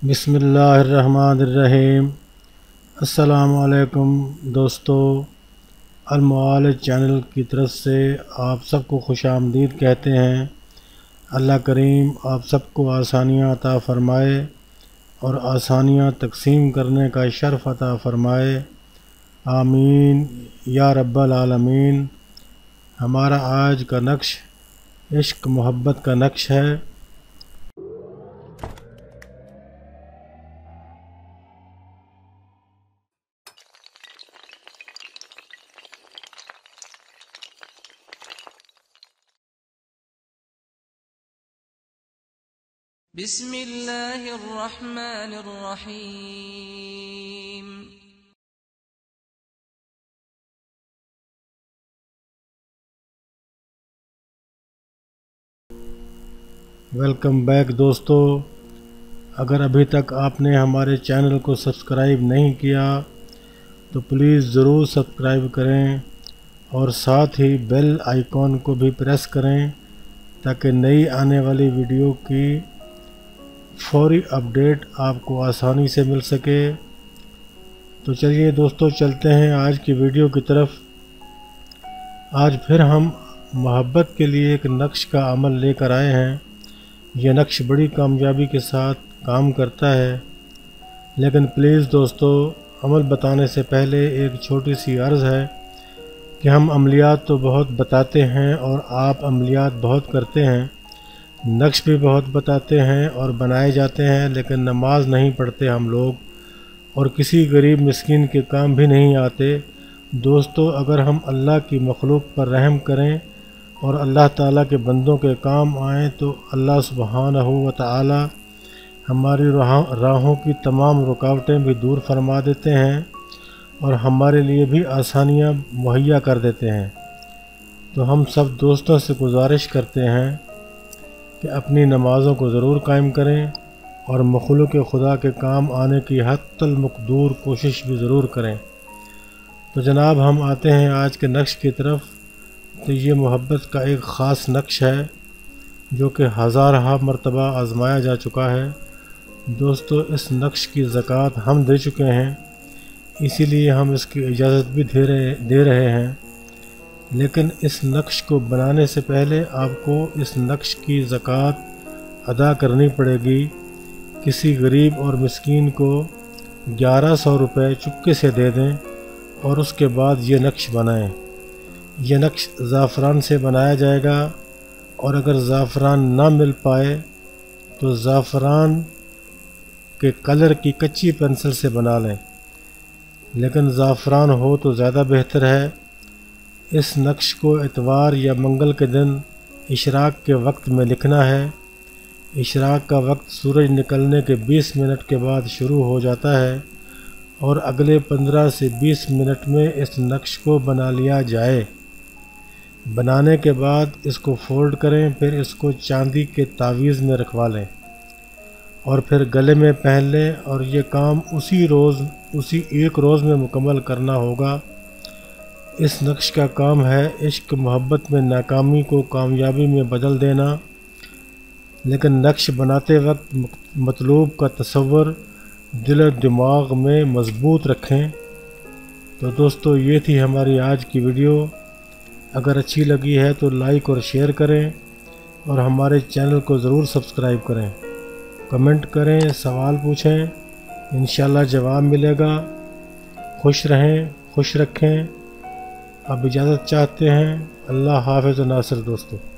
बिस्मिल्लाहिर्रहमानिर्रहीम। अस्सलामु अलैकुम दोस्तों, अलमुआलिज चैनल की तरफ से आप सबको खुश आमदीद कहते हैं। अल्लाह करीम आप सबको आसानियाँ अता फ़रमाए और आसानियाँ तकसीम करने का शर्फ़ अता फ़रमाए। आमीन या रब्बल आलमीन। हमारा आज का नक्श इश्क मोहब्बत का नक्श है। बिस्मिल्लाहिर्रहमानिर्रहीम। वेलकम बैक दोस्तों, अगर अभी तक आपने हमारे चैनल को सब्सक्राइब नहीं किया तो प्लीज़ ज़रूर सब्सक्राइब करें और साथ ही बेल आइकॉन को भी प्रेस करें ताकि नई आने वाली वीडियो की फौरी अपडेट आपको आसानी से मिल सके। तो चलिए दोस्तों, चलते हैं आज की वीडियो की तरफ। आज फिर हम मोहब्बत के लिए एक नक्श का अमल लेकर आए हैं। यह नक्श बड़ी कामयाबी के साथ काम करता है, लेकिन प्लीज़ दोस्तों, अमल बताने से पहले एक छोटी सी अर्ज़ है कि हम अमलियात तो बहुत बताते हैं और आप अमलियात बहुत करते हैं, नक्श भी बहुत बताते हैं और बनाए जाते हैं, लेकिन नमाज नहीं पढ़ते हम लोग और किसी गरीब मिस्कीन के काम भी नहीं आते। दोस्तों, अगर हम अल्लाह की मखलूक पर रहम करें और अल्लाह ताला के बंदों के काम आएँ तो अल्लाह सुब्हानहू व तआला हमारी राहों की तमाम रुकावटें भी दूर फरमा देते हैं और हमारे लिए भी आसानियाँ मुहैया कर देते हैं। तो हम सब दोस्तों से गुजारिश करते हैं कि अपनी नमाज़ों को ज़रूर कायम करें और मखलूक खुदा के काम आने की हत्तल मकदूर कोशिश भी ज़रूर करें। तो जनाब, हम आते हैं आज के नक्श की तरफ। तो ये मोहब्बत का एक ख़ास नक्श है जो कि हज़ारहा मरतबा आज़माया जा चुका है। दोस्तों, इस नक्श की ज़कात हम दे चुके हैं, इसीलिए हम इसकी इजाज़त भी दे रहे हैं। लेकिन इस नक्श को बनाने से पहले आपको इस नक्श की ज़कात अदा करनी पड़ेगी। किसी गरीब और मिस्कीन को 1100 रुपये चुपके से दे दें और उसके बाद ये नक्श बनाएं। यह नक्श ज़ाफ़रान से बनाया जाएगा और अगर ज़ाफ़रान ना मिल पाए तो ज़ाफ़रान के कलर की कच्ची पेंसिल से बना लें, लेकिन ज़ाफ़रान हो तो ज़्यादा बेहतर है। इस नक्श को इतवार या मंगल के दिन इशराक के वक्त में लिखना है। इशराक का वक्त सूरज निकलने के 20 मिनट के बाद शुरू हो जाता है और अगले 15 से 20 मिनट में इस नक्श को बना लिया जाए। बनाने के बाद इसको फोल्ड करें, फिर इसको चांदी के तावीज़ में रखवा लें और फिर गले में पहन लें और ये काम उसी एक रोज़ में मुकम्मल करना होगा। इस नक्श का काम है इश्क मोहब्बत में नाकामी को कामयाबी में बदल देना, लेकिन नक्श बनाते वक्त मतलूब का तसव्वुर दिल दिमाग में मज़बूत रखें। तो दोस्तों, ये थी हमारी आज की वीडियो। अगर अच्छी लगी है तो लाइक और शेयर करें और हमारे चैनल को ज़रूर सब्सक्राइब करें। कमेंट करें, सवाल पूछें, इंशाल्लाह जवाब मिलेगा। खुश रहें, खुश रखें। अब इजाज़त चाहते हैं। अल्लाह हाफ़िज़ व नासिर दोस्तों।